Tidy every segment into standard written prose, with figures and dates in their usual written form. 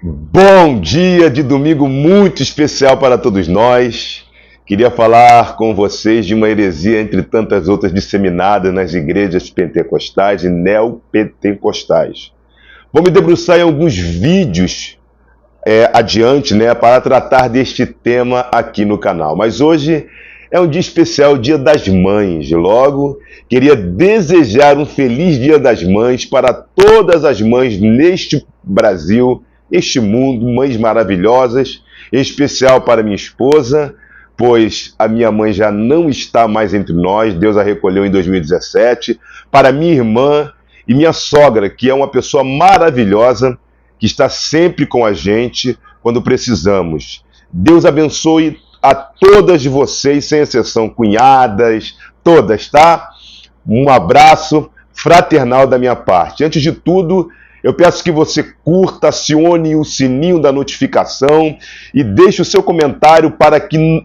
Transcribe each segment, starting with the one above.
Bom dia de domingo muito especial para todos nós. Queria falar com vocês de uma heresia entre tantas outras disseminadas nas igrejas pentecostais e neopentecostais. Vou me debruçar em alguns vídeos adiante, para tratar deste tema aqui no canal. Mas hoje é um dia especial, Dia das Mães. Logo, queria desejar um feliz Dia das Mães para todas as mães neste Brasil, este mundo, mães maravilhosas, em especial para minha esposa, pois a minha mãe já não está mais entre nós, Deus a recolheu em 2017, para minha irmã e minha sogra, que é uma pessoa maravilhosa, que está sempre com a gente quando precisamos. Deus abençoe a todas de vocês, sem exceção, cunhadas, todas, tá? Um abraço fraternal da minha parte. Antes de tudo, eu peço que você curta, acione o sininho da notificação e deixe o seu comentário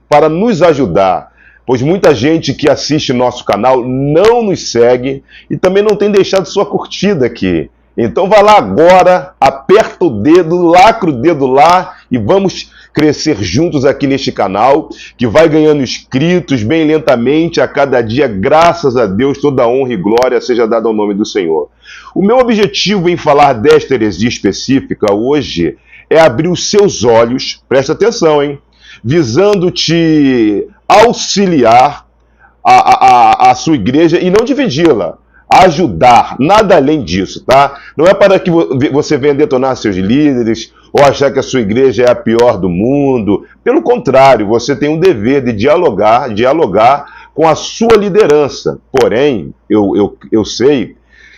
para nos ajudar, pois muita gente que assiste nosso canal não nos segue e também não tem deixado sua curtida aqui. Então vai lá agora, aperta o dedo, lacra o dedo lá e vamos crescer juntos aqui neste canal, que vai ganhando inscritos bem lentamente a cada dia, graças a Deus, toda honra e glória seja dada ao nome do Senhor. O meu objetivo em falar desta heresia específica hoje é abrir os seus olhos, presta atenção, hein? Visando te auxiliar a sua igreja e não dividi-la. Ajudar, nada além disso, tá? Não é para que você venha detonar seus líderes ou achar que a sua igreja é a pior do mundo. Pelo contrário, você tem um dever de dialogar com a sua liderança. Porém, eu sei,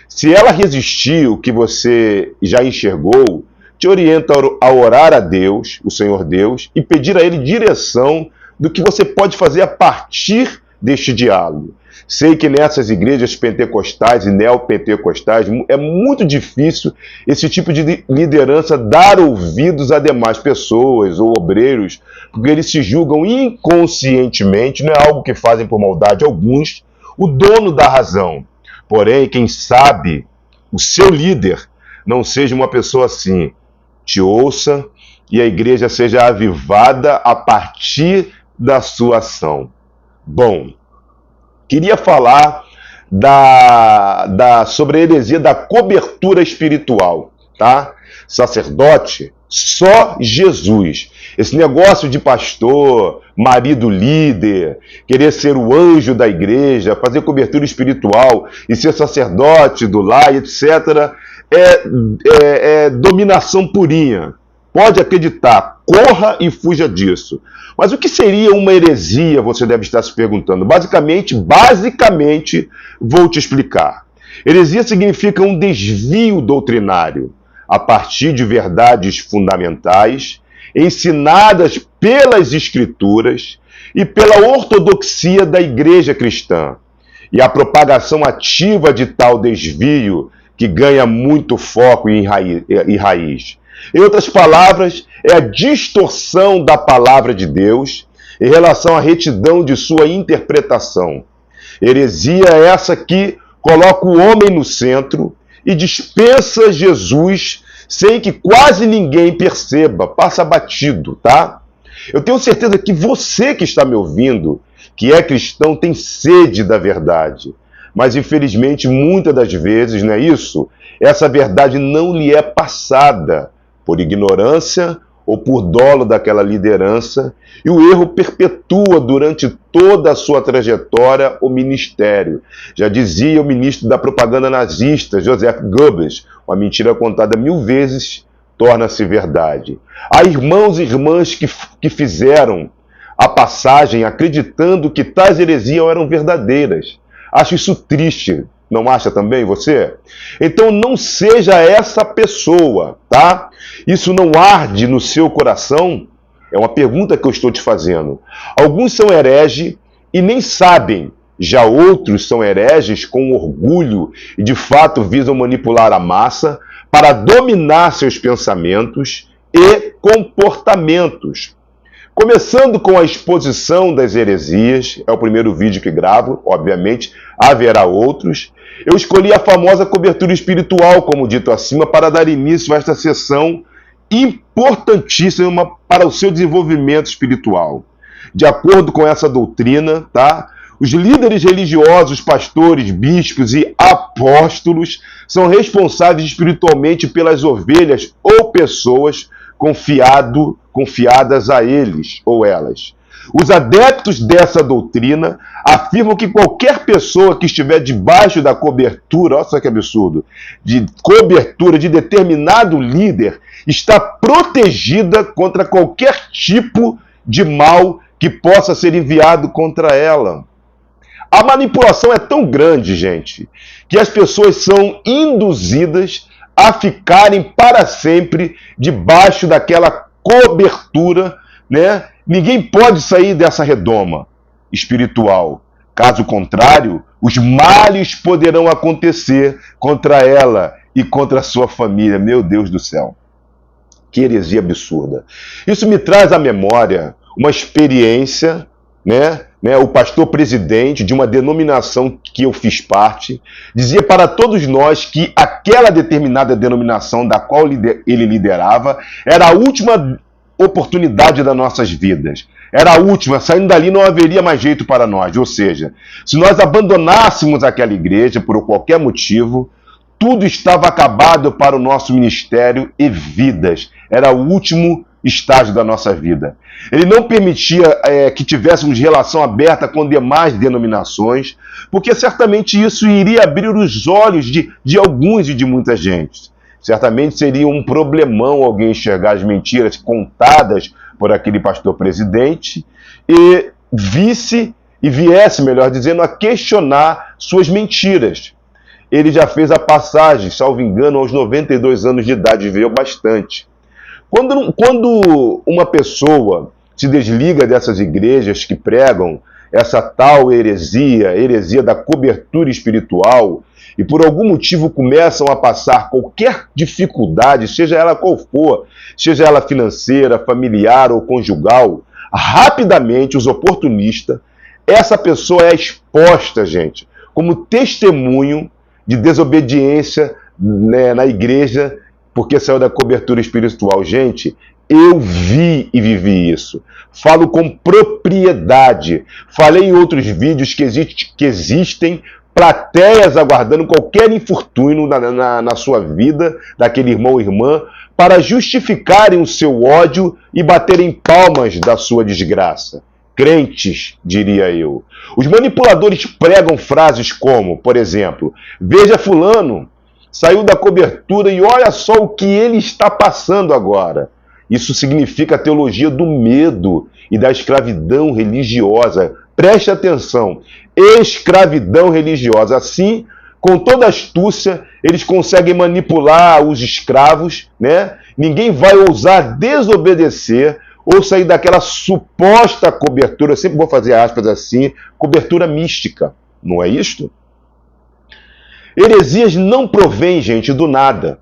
se ela resistir o que você já enxergou, te orienta a orar a Deus, o Senhor Deus, e pedir a Ele direção do que você pode fazer a partir deste diálogo. Sei que nessas igrejas pentecostais e neopentecostais é muito difícil esse tipo de liderança dar ouvidos a demais pessoas ou obreiros, porque eles se julgam inconscientemente, não é algo que fazem por maldade alguns, o dono da razão. Porém, quem sabe o seu líder não seja uma pessoa assim, te ouça e a igreja seja avivada a partir da sua ação. Bom, queria falar sobre a heresia da cobertura espiritual, tá? Sacerdote, só Jesus. Esse negócio de pastor, marido líder, querer ser o anjo da igreja, fazer cobertura espiritual e ser sacerdote do lar, etc., é dominação purinha. Pode acreditar, corra e fuja disso. Mas o que seria uma heresia, você deve estar se perguntando. Basicamente, vou te explicar. Heresia significa um desvio doutrinário, a partir de verdades fundamentais, ensinadas pelas Escrituras e pela ortodoxia da igreja cristã. E a propagação ativa de tal desvio, que ganha muito foco e raiz. Em outras palavras, é a distorção da palavra de Deus em relação à retidão de sua interpretação. Heresia é essa que coloca o homem no centro e dispensa Jesus sem que quase ninguém perceba, passa batido, tá? Eu tenho certeza que você que está me ouvindo, que é cristão, tem sede da verdade. Mas, infelizmente, muitas das vezes, não é isso? Essa verdade não lhe é passada por ignorância ou por dolo daquela liderança, e o erro perpetua durante toda a sua trajetória o ministério. Já dizia o ministro da propaganda nazista, Joseph Goebbels, uma mentira contada 1000 vezes torna-se verdade. Há irmãos e irmãs que fizeram a passagem acreditando que tais heresias eram verdadeiras. Acho isso triste. Não acha também você? Então não seja essa pessoa, tá? Isso não arde no seu coração? É uma pergunta que eu estou te fazendo. Alguns são hereges e nem sabem. Já outros são hereges com orgulho e de fato visam manipular a massa para dominar seus pensamentos e comportamentos. Começando com a exposição das heresias, é o primeiro vídeo que gravo, obviamente, haverá outros. Eu escolhi a famosa cobertura espiritual, como dito acima, para dar início a esta sessão importantíssima para o seu desenvolvimento espiritual. De acordo com essa doutrina, tá? Os líderes religiosos, pastores, bispos e apóstolos são responsáveis espiritualmente pelas ovelhas ou pessoas confiadas a eles ou elas. Os adeptos dessa doutrina afirmam que qualquer pessoa que estiver debaixo da cobertura, olha só que absurdo, de cobertura de determinado líder, está protegida contra qualquer tipo de mal que possa ser enviado contra ela. A manipulação é tão grande, gente, que as pessoas são induzidas a ficarem para sempre debaixo daquela cobertura, né? Ninguém pode sair dessa redoma espiritual. Caso contrário, os males poderão acontecer contra ela e contra a sua família. Meu Deus do céu. Que heresia absurda. Isso me traz à memória uma experiência, né? O pastor presidente de uma denominação que eu fiz parte, dizia para todos nós que aquela determinada denominação da qual ele liderava era a última oportunidade das nossas vidas. Era a última, saindo dali não haveria mais jeito para nós. Ou seja, se nós abandonássemos aquela igreja por qualquer motivo, tudo estava acabado para o nosso ministério e vidas. Era o último estágio da nossa vida. Ele não permitia que tivéssemos relação aberta com demais denominações, porque certamente isso iria abrir os olhos de alguns e de muita gente. Certamente seria um problemão alguém enxergar as mentiras contadas por aquele pastor presidente e viesse, melhor dizendo, a questionar suas mentiras. Ele já fez a passagem, salvo engano, aos 92 anos de idade, veio bastante. Quando uma pessoa se desliga dessas igrejas que pregam essa tal heresia da cobertura espiritual, e por algum motivo começam a passar qualquer dificuldade, seja ela qual for, seja ela financeira, familiar ou conjugal, rapidamente os oportunistas, essa pessoa é exposta, gente, como testemunho de desobediência, né, na igreja, porque saiu da cobertura espiritual. Gente, eu vi e vivi isso. Falo com propriedade. Falei em outros vídeos que existem plateias aguardando qualquer infortúnio na sua vida, daquele irmão ou irmã, para justificarem o seu ódio e baterem palmas da sua desgraça. Crentes, diria eu. Os manipuladores pregam frases como, por exemplo, veja fulano, saiu da cobertura e olha só o que ele está passando agora. Isso significa a teologia do medo e da escravidão religiosa. Preste atenção, escravidão religiosa. Assim, com toda astúcia, eles conseguem manipular os escravos, né? Ninguém vai ousar desobedecer ou sair daquela suposta cobertura, eu sempre vou fazer aspas assim, cobertura mística, não é isto? Heresias não provém, gente, do nada.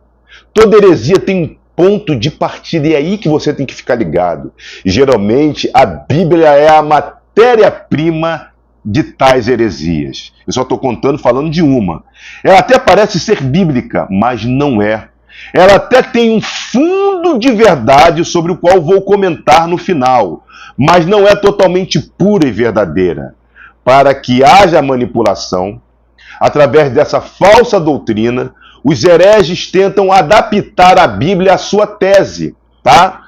Toda heresia tem um ponto de partida e é aí que você tem que ficar ligado. E, geralmente, a Bíblia é a matéria-prima de tais heresias. Eu só estou falando de uma. Ela até parece ser bíblica, mas não é. Ela até tem um fundo de verdade sobre o qual vou comentar no final, mas não é totalmente pura e verdadeira. Para que haja manipulação, através dessa falsa doutrina, os hereges tentam adaptar a Bíblia à sua tese, tá?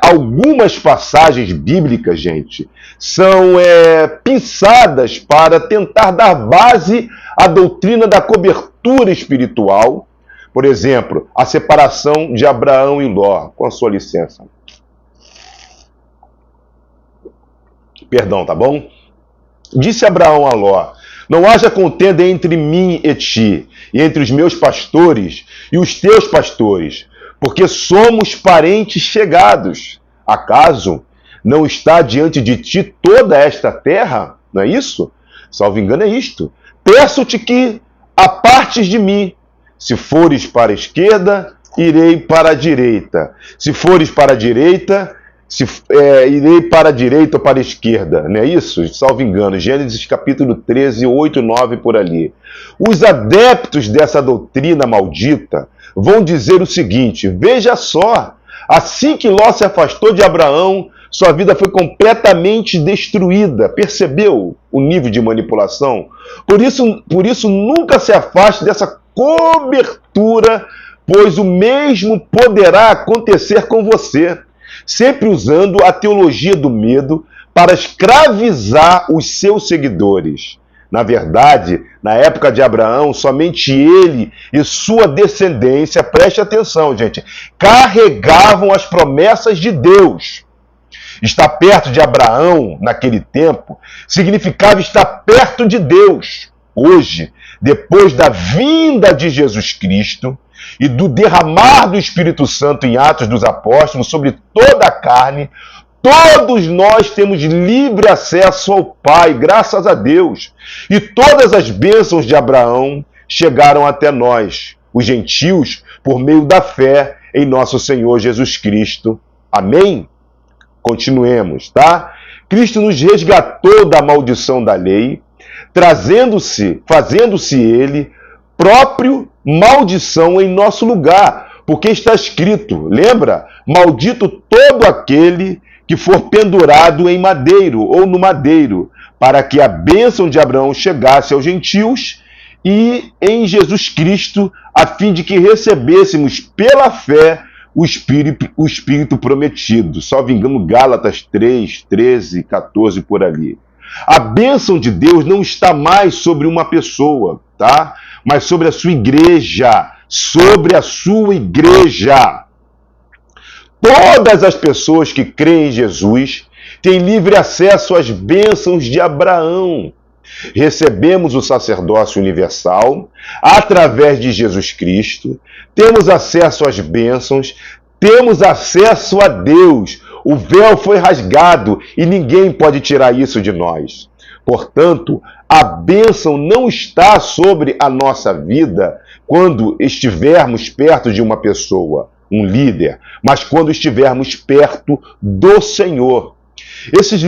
Algumas passagens bíblicas, gente, são pensadas para tentar dar base à doutrina da cobertura espiritual. Por exemplo, a separação de Abraão e Ló, com a sua licença. Perdão, tá bom? Disse Abraão a Ló: não haja contenda entre mim e ti, e entre os meus pastores e os teus pastores, porque somos parentes chegados. Acaso não está diante de ti toda esta terra? Não é isso? Salvo engano é isto. Peço-te que apartes de mim. Se fores para a esquerda, irei para a direita. Se fores para a direita, irei para a direita ou para a esquerda, não é isso? Salvo engano, Gênesis capítulo 13, 8 e 9, por ali. Os adeptos dessa doutrina maldita vão dizer o seguinte: veja só, Assim que Ló se afastou de Abraão, sua vida foi completamente destruída. Percebeu o nível de manipulação? Por isso nunca se afaste dessa cobertura, pois o mesmo poderá acontecer com você, sempre usando a teologia do medo para escravizar os seus seguidores. Na verdade, na época de Abraão, somente ele e sua descendência, preste atenção, gente, carregavam as promessas de Deus. Estar perto de Abraão, naquele tempo, significava estar perto de Deus. Hoje, depois da vinda de Jesus Cristo e do derramar do Espírito Santo em Atos dos Apóstolos sobre toda a carne, todos nós temos livre acesso ao Pai, graças a Deus. E todas as bênçãos de Abraão chegaram até nós, os gentios, por meio da fé em nosso Senhor Jesus Cristo. Amém? Continuemos, tá? Cristo nos resgatou da maldição da lei, fazendo-se ele próprio maldição em nosso lugar, porque está escrito, lembra? Maldito todo aquele que for pendurado em madeiro ou no madeiro, para que a bênção de Abraão chegasse aos gentios e em Jesus Cristo, a fim de que recebêssemos pela fé o Espírito prometido. Salvo engano, Gálatas 3, 13, 14, por ali. A bênção de Deus não está mais sobre uma pessoa, tá? Mas sobre a sua igreja. Sobre a sua igreja. Todas as pessoas que creem em Jesus têm livre acesso às bênçãos de Abraão. Recebemos o sacerdócio universal através de Jesus Cristo, temos acesso às bênçãos, temos acesso a Deus. O véu foi rasgado e ninguém pode tirar isso de nós. Portanto, a bênção não está sobre a nossa vida quando estivermos perto de uma pessoa, um líder, mas quando estivermos perto do Senhor. Esses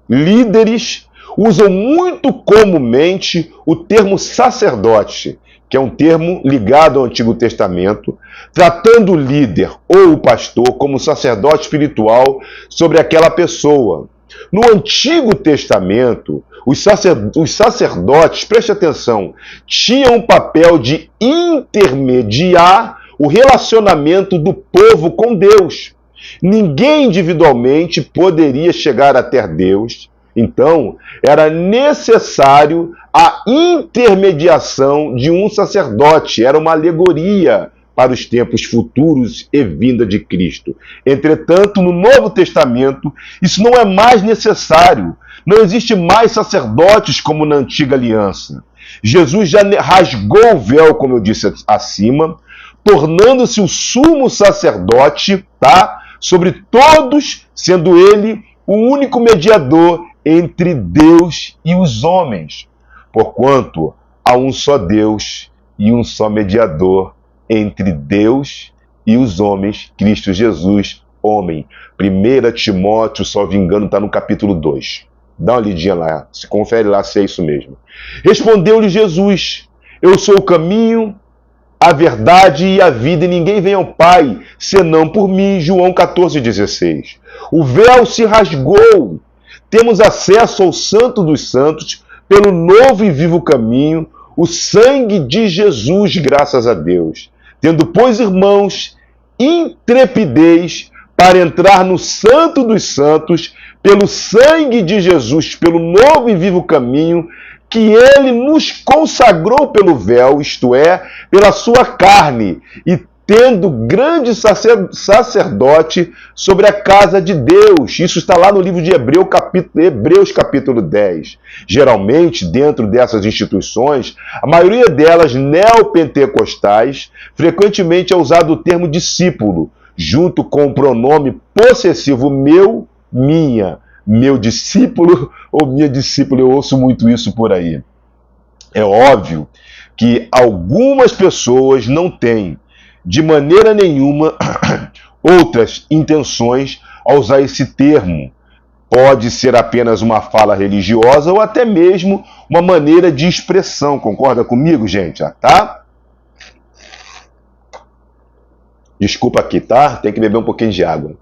líderes usam muito comumente o termo sacerdote, que é um termo ligado ao Antigo Testamento, tratando o líder ou o pastor como sacerdote espiritual sobre aquela pessoa. No Antigo Testamento, os sacerdotes, preste atenção, tinham o papel de intermediar o relacionamento do povo com Deus. Ninguém individualmente poderia chegar até Deus. Então, era necessário a intermediação de um sacerdote. Era uma alegoria para os tempos futuros e vinda de Cristo. Entretanto, no Novo Testamento, isso não é mais necessário. Não existe mais sacerdotes como na Antiga Aliança. Jesus já rasgou o véu, como eu disse acima, tornando-se o sumo sacerdote, tá? Sobre todos, sendo ele o único mediador entre Deus e os homens, porquanto há um só Deus e um só mediador entre Deus e os homens, Cristo Jesus, homem. 1 Timóteo, salvo engano, está no capítulo 2. Dá uma lidinha lá, se confere lá se é isso mesmo. Respondeu-lhe Jesus: eu sou o caminho, a verdade e a vida, e ninguém vem ao Pai senão por mim. João 14,16. O véu se rasgou. Temos acesso ao Santo dos Santos pelo novo e vivo caminho, o sangue de Jesus, graças a Deus. Tendo, pois, irmãos, intrepidez para entrar no Santo dos Santos pelo sangue de Jesus, pelo novo e vivo caminho que ele nos consagrou pelo véu, isto é, pela sua carne, e tendo grande sacerdote sobre a casa de Deus. Isso está lá no livro de Hebreus capítulo 10. Geralmente, dentro dessas instituições, a maioria delas neopentecostais, frequentemente é usado o termo discípulo, junto com o pronome possessivo meu, minha. Meu discípulo ou minha discípula, eu ouço muito isso por aí. É óbvio que algumas pessoas não têm, de maneira nenhuma, outras intenções ao usar esse termo. Pode ser apenas uma fala religiosa ou até mesmo uma maneira de expressão. Concorda comigo, gente? Tá? Desculpa aqui, tá? Tem que beber um pouquinho de água.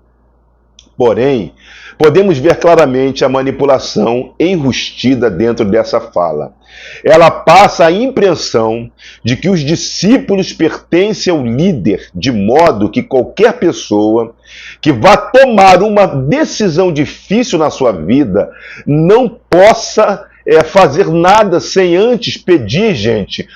Porém, podemos ver claramente a manipulação enrustida dentro dessa fala. Ela passa a impressão de que os discípulos pertencem ao líder, de modo que qualquer pessoa que vá tomar uma decisão difícil na sua vida não possa fazer nada sem antes pedir, gente,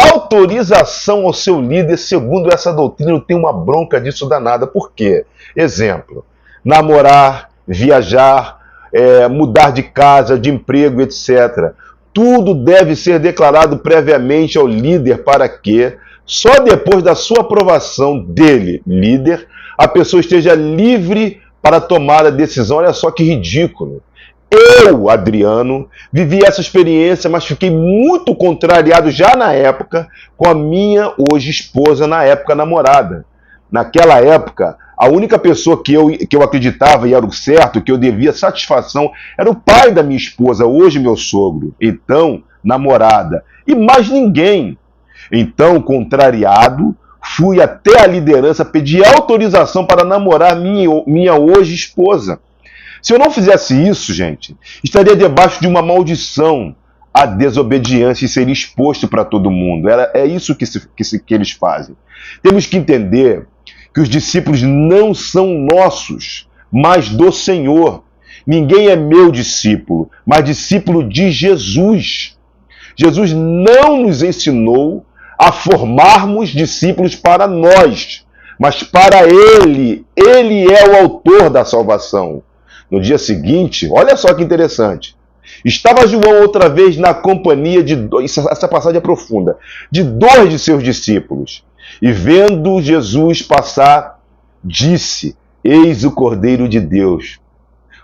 autorização ao seu líder. Segundo essa doutrina, eu tenho uma bronca disso danada. Por quê? Exemplo: namorar, viajar, mudar de casa, de emprego, etc. Tudo deve ser declarado previamente ao líder para que, só depois da sua aprovação dele, líder, a pessoa esteja livre para tomar a decisão. Olha só que ridículo. Eu, Adriano, vivi essa experiência, mas fiquei muito contrariado já na época com a minha hoje esposa, na época namorada. Naquela época, a única pessoa que eu acreditava e era o certo, que eu devia satisfação, era o pai da minha esposa, hoje meu sogro, então namorada, e mais ninguém. Então, contrariado, fui até a liderança pedir autorização para namorar minha hoje esposa. Se eu não fizesse isso, gente, estaria debaixo de uma maldição, a desobediência, e seria exposto para todo mundo. É isso que eles fazem. Temos que entender que os discípulos não são nossos, mas do Senhor. Ninguém é meu discípulo, mas discípulo de Jesus. Jesus não nos ensinou a formarmos discípulos para nós, mas para Ele. Ele é o autor da salvação. No dia seguinte, olha só que interessante, estava João outra vez na companhia de dois, essa passagem é profunda, de dois de seus discípulos. E vendo Jesus passar, disse: eis o Cordeiro de Deus.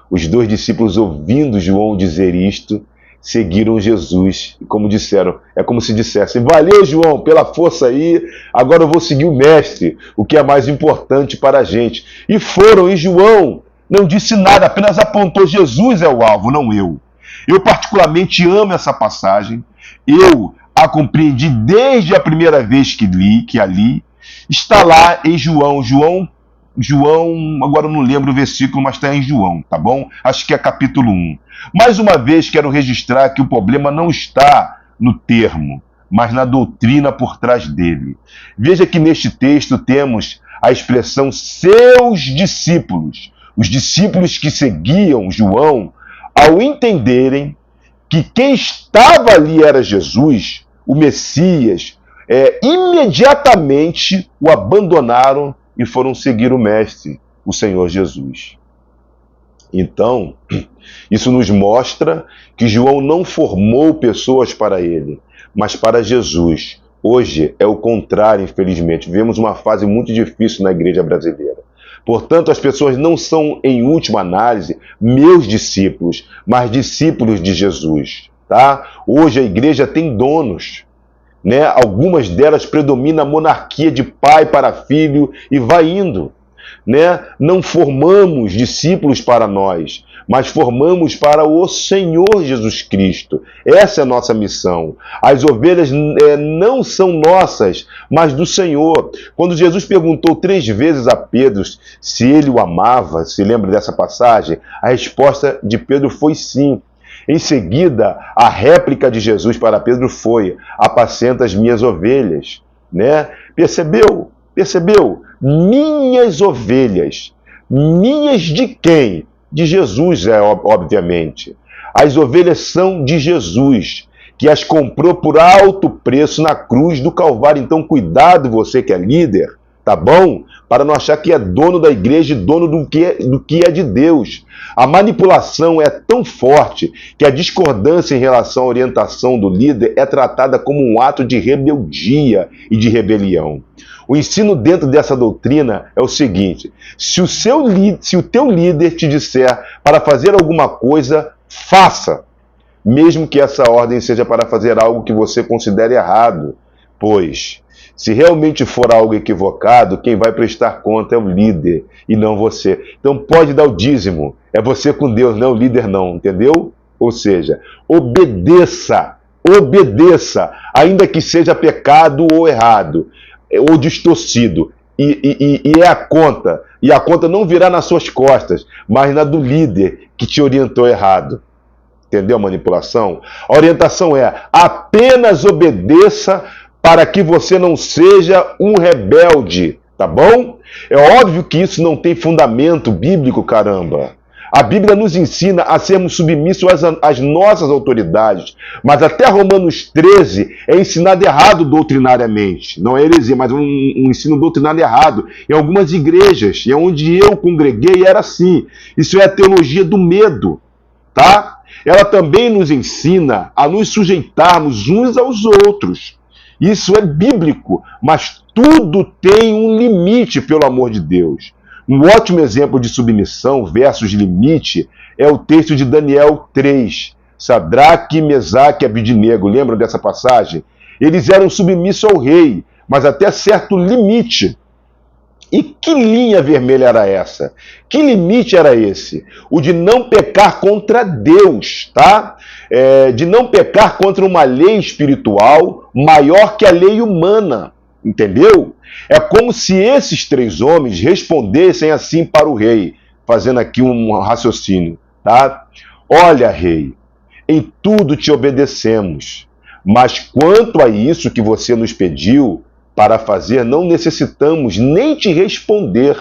Os dois discípulos, ouvindo João dizer isto, seguiram Jesus. E como disseram, é como se dissessem: valeu, João, pela força aí, agora eu vou seguir o mestre, o que é mais importante para a gente. E foram, e João não disse nada, apenas apontou: Jesus é o alvo, não eu. Eu particularmente amo essa passagem. Eu a compreendi desde a primeira vez que a li. Está lá em João, agora eu não lembro o versículo, mas está em João, tá bom? Acho que é capítulo 1. Mais uma vez, quero registrar que o problema não está no termo, mas na doutrina por trás dele. Veja que neste texto temos a expressão seus discípulos. Os discípulos que seguiam João, ao entenderem que quem estava ali era Jesus, o Messias, imediatamente o abandonaram e foram seguir o Mestre, o Senhor Jesus. Então, isso nos mostra que João não formou pessoas para ele, mas para Jesus. Hoje é o contrário, infelizmente. Vivemos uma fase muito difícil na igreja brasileira. Portanto, as pessoas não são, em última análise, meus discípulos, mas discípulos de Jesus. Tá? Hoje a igreja tem donos, né? Algumas delas predomina a monarquia de pai para filho e vai indo. Né? Não formamos discípulos para nós, mas formamos para o Senhor Jesus Cristo. Essa é a nossa missão. As ovelhas não são nossas, mas do Senhor. Quando Jesus perguntou 3 vezes a Pedro se ele o amava, se lembra dessa passagem? A resposta de Pedro foi sim. Em seguida, a réplica de Jesus para Pedro foi: apacenta as minhas ovelhas. Né? Percebeu? Percebeu? Minhas ovelhas. Minhas de quem? De Jesus, obviamente. As ovelhas são de Jesus, que as comprou por alto preço na cruz do Calvário. Então, cuidado, você que é líder, tá bom? Para não achar que é dono da igreja e dono do que é de Deus. A manipulação é tão forte que a discordância em relação à orientação do líder é tratada como um ato de rebeldia e de rebelião. O ensino dentro dessa doutrina é o seguinte: se o teu líder te disser para fazer alguma coisa, faça, mesmo que essa ordem seja para fazer algo que você considere errado, pois se realmente for algo equivocado, quem vai prestar conta é o líder e não você. Então pode dar o dízimo, é você com Deus, não é o líder não, entendeu? Ou seja, obedeça, ainda que seja pecado ou errado, ou distorcido. e é a conta. E a conta não virá nas suas costas, mas na do líder que te orientou errado. Entendeu a manipulação? A orientação é: apenas obedeça para que você não seja um rebelde, tá bom? É óbvio que isso não tem fundamento bíblico, caramba. A Bíblia nos ensina a sermos submissos às nossas autoridades, mas até Romanos 13 é ensinado errado doutrinariamente. Não é heresia, mas um ensino doutrinário errado. Em algumas igrejas, e onde eu congreguei era assim. Isso é a teologia do medo, tá? Ela também nos ensina a nos sujeitarmos uns aos outros. Isso é bíblico, mas tudo tem um limite, pelo amor de Deus. Um ótimo exemplo de submissão versus limite é o texto de Daniel 3. Sadraque, Mesaque e Abidnego, lembram dessa passagem? Eles eram submissos ao rei, mas até certo limite. E que linha vermelha era essa? Que limite era esse? O de não pecar contra Deus, tá? De não pecar contra uma lei espiritual maior que a lei humana, entendeu? É como se esses três homens respondessem assim para o rei, fazendo aqui um raciocínio, tá? Olha, rei, em tudo te obedecemos, mas quanto a isso que você nos pediu para fazer, não necessitamos nem te responder,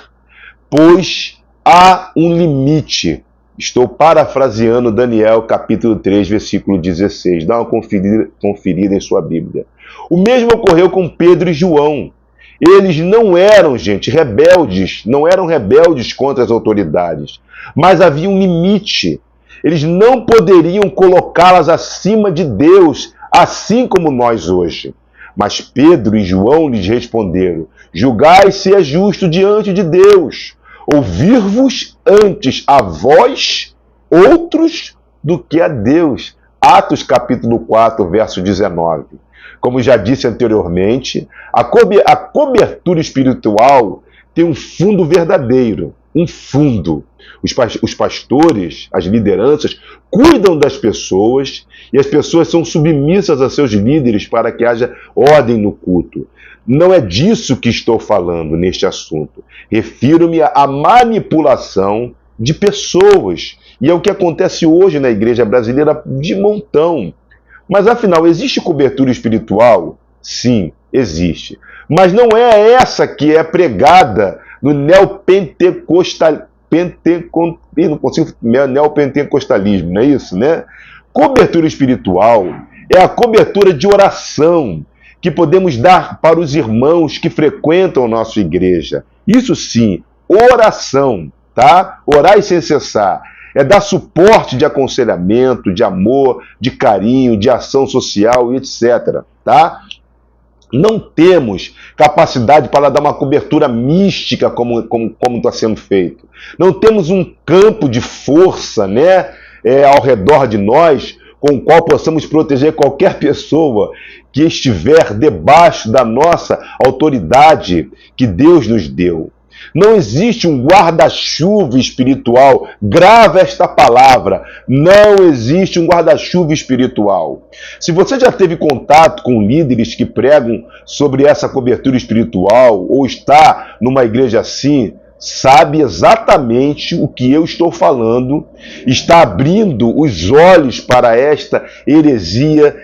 pois há um limite. Estou parafraseando Daniel capítulo 3, versículo 16. Dá uma conferida em sua Bíblia. O mesmo ocorreu com Pedro e João. Eles não eram, gente, rebeldes, não eram rebeldes contra as autoridades, mas havia um limite. Eles não poderiam colocá-las acima de Deus, assim como nós hoje. Mas Pedro e João lhes responderam: julgai se é justo diante de Deus, ouvir-vos antes a vós outros do que a Deus. Atos capítulo 4, verso 19. Como já disse anteriormente, a cobertura espiritual tem um fundo verdadeiro, um fundo. Os pastores, as lideranças, cuidam das pessoas e as pessoas são submissas a seus líderes para que haja ordem no culto. Não é disso que estou falando neste assunto. Refiro-me à manipulação de pessoas. E é o que acontece hoje na igreja brasileira de montão. Mas afinal, existe cobertura espiritual? Sim, existe. Mas não é essa que é pregada no neopentecostalismo, não é isso, né? Cobertura espiritual é a cobertura de oração que podemos dar para os irmãos que frequentam a nossa igreja. Isso sim, oração, tá? Orar sem cessar. É dar suporte de aconselhamento, de amor, de carinho, de ação social, etc. Tá? Não temos capacidade para dar uma cobertura mística como está sendo feito. Não temos um campo de força, né, ao redor de nós, com o qual possamos proteger qualquer pessoa que estiver debaixo da nossa autoridade que Deus nos deu. Não existe um guarda-chuva espiritual. Grava esta palavra. Não existe um guarda-chuva espiritual. Se você já teve contato com líderes que pregam sobre essa cobertura espiritual ou está numa igreja assim, sabe exatamente o que eu estou falando, está abrindo os olhos para esta heresia,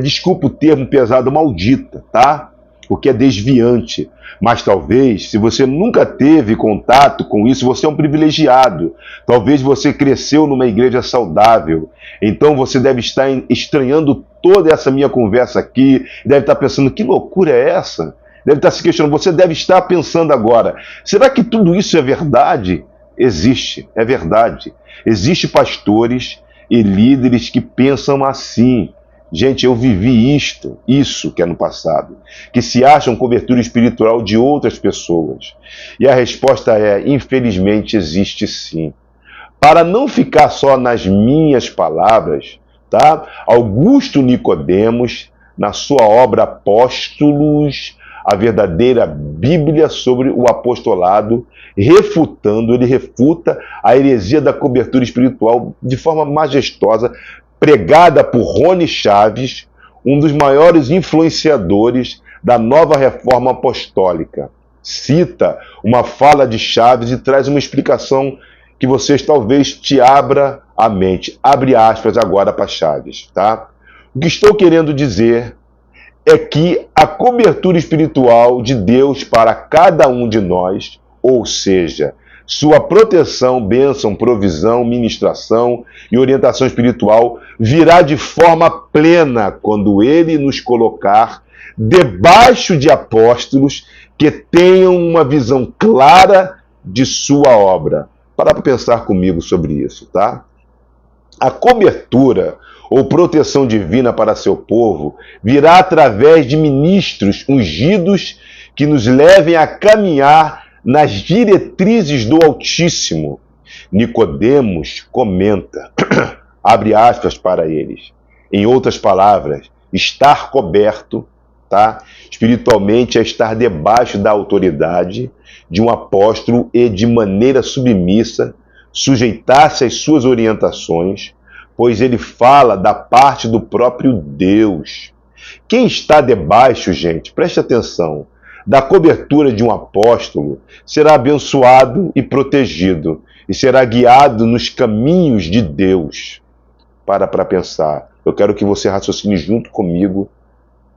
desculpa o termo pesado, maldita, tá? Porque é desviante. Mas talvez, se você nunca teve contato com isso, você é um privilegiado. Talvez você cresceu numa igreja saudável. Então você deve estar estranhando toda essa minha conversa aqui, deve estar pensando: que loucura é essa? Deve estar se questionando. Você deve estar pensando agora: será que tudo isso é verdade? Existe, é verdade. Existem pastores e líderes que pensam assim. Gente, eu vivi isso que é no passado, que se acham cobertura espiritual de outras pessoas. E a resposta é: infelizmente existe sim. Para não ficar só nas minhas palavras, tá? Augusto Nicodemos, na sua obra Apóstolos, a verdadeira Bíblia sobre o apostolado, ele refuta a heresia da cobertura espiritual de forma majestosa, pregada por Rony Chaves, um dos maiores influenciadores da nova reforma apostólica. cita uma fala de Chaves e traz uma explicação que vocês talvez te abra a mente. Abre aspas agora para Chaves, tá? O que estou querendo dizer é que a cobertura espiritual de Deus para cada um de nós, ou seja, sua proteção, bênção, provisão, ministração e orientação espiritual virá de forma plena quando Ele nos colocar debaixo de apóstolos que tenham uma visão clara de sua obra. Para pensar comigo sobre isso, tá? A cobertura ou proteção divina para seu povo virá através de ministros ungidos que nos levem a caminhar nas diretrizes do Altíssimo. Nicodemos comenta, abre aspas para eles. Em outras palavras, estar coberto, tá? Espiritualmente é estar debaixo da autoridade de um apóstolo e de maneira submissa sujeitar-se às suas orientações, pois ele fala da parte do próprio Deus. Quem está debaixo, gente, preste atenção, da cobertura de um apóstolo, será abençoado e protegido, e será guiado nos caminhos de Deus. Para pensar. Eu quero que você raciocine junto comigo,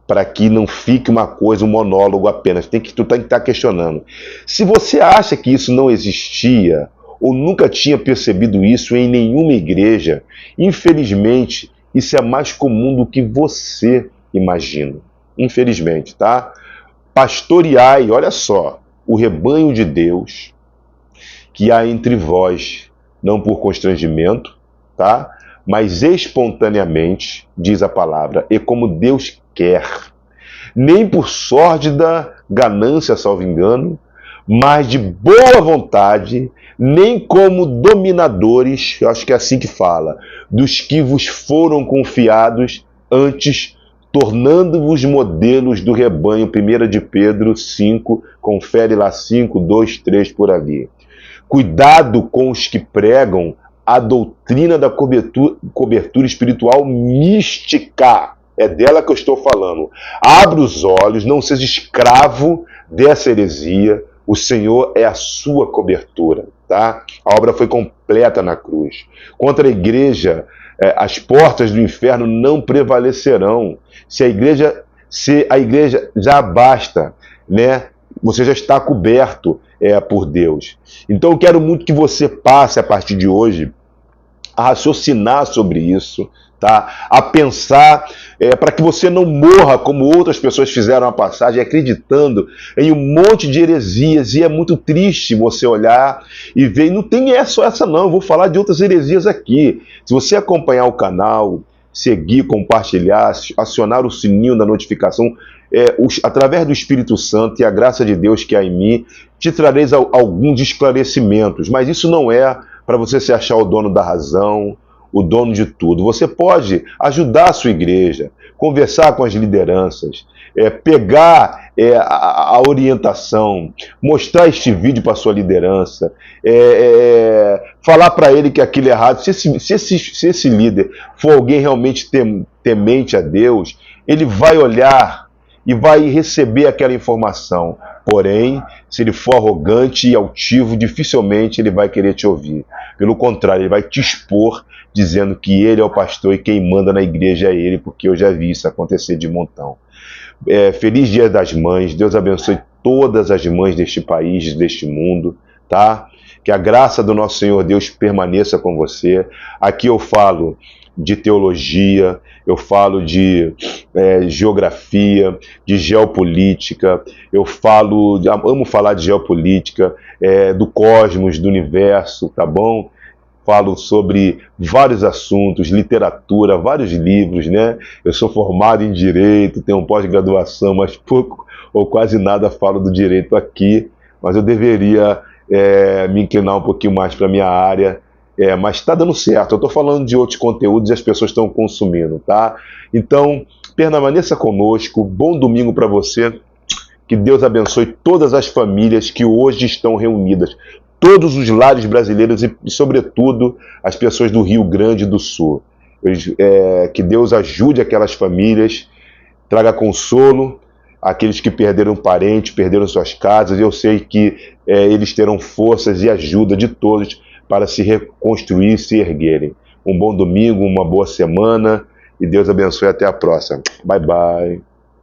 para que não fique uma coisa, um monólogo apenas. Tu tem que estar questionando. Se você acha que isso não existia, ou nunca tinha percebido isso em nenhuma igreja, infelizmente, isso é mais comum do que você imagina. Infelizmente, tá? Pastoreai, olha só, o rebanho de Deus que há entre vós, não por constrangimento, tá? Mas espontaneamente, diz a palavra, e como Deus quer, nem por sórdida ganância, salvo engano, mas de boa vontade, nem como dominadores, eu acho que é assim que fala, dos que vos foram confiados, antes tornando-vos modelos do rebanho. 1 de Pedro 5, confere lá 5, 2, 3 por ali. Cuidado com os que pregam a doutrina da cobertura espiritual mística. É dela que eu estou falando. Abra os olhos, não seja escravo dessa heresia. O Senhor é a sua cobertura, tá? A obra foi completa na cruz. Contra a igreja, as portas do inferno não prevalecerão. Se a igreja já basta, né? Você já está coberto por Deus. Então eu quero muito que você passe a partir de hoje a raciocinar sobre isso, tá? A pensar, para que você não morra como outras pessoas fizeram a passagem, acreditando em um monte de heresias. E é muito triste você olhar e ver, não tem só essa não, eu vou falar de outras heresias aqui. Se você acompanhar o canal, seguir, compartilhar, acionar o sininho da notificação, através do Espírito Santo e a graça de Deus que há em mim, te trareis alguns esclarecimentos. Mas isso não é para você se achar o dono da razão, o dono de tudo. Você pode ajudar a sua igreja, conversar com as lideranças, pegar a orientação, mostrar este vídeo para a sua liderança, falar para ele que aquilo é errado. Se esse líder for alguém realmente temente a Deus, ele vai olhar e vai receber aquela informação. Porém, se ele for arrogante e altivo, dificilmente ele vai querer te ouvir. Pelo contrário, ele vai te expor, dizendo que ele é o pastor e quem manda na igreja é ele, porque eu já vi isso acontecer de montão. Feliz Dia das Mães. Deus abençoe todas as mães deste país, deste mundo, tá? Que a graça do nosso Senhor Deus permaneça com você. Aqui eu falo de teologia, eu falo de geografia, de geopolítica, amo falar de geopolítica, do cosmos, do universo, tá bom? Falo sobre vários assuntos, literatura, vários livros, né? Eu sou formado em Direito, tenho pós-graduação, mas pouco ou quase nada falo do direito aqui, mas eu deveria me inclinar um pouquinho mais para a minha área, mas está dando certo. Eu estou falando de outros conteúdos e as pessoas estão consumindo, tá? Então, permaneça conosco, bom domingo para você, que Deus abençoe todas as famílias que hoje estão reunidas, todos os lares brasileiros e, sobretudo, as pessoas do Rio Grande do Sul. Que Deus ajude aquelas famílias, traga consolo, aqueles que perderam parentes, perderam suas casas. Eu sei que eles terão forças e ajuda de todos para se reconstruir e se erguerem. Um bom domingo, uma boa semana e Deus abençoe. Até a próxima. Bye, bye.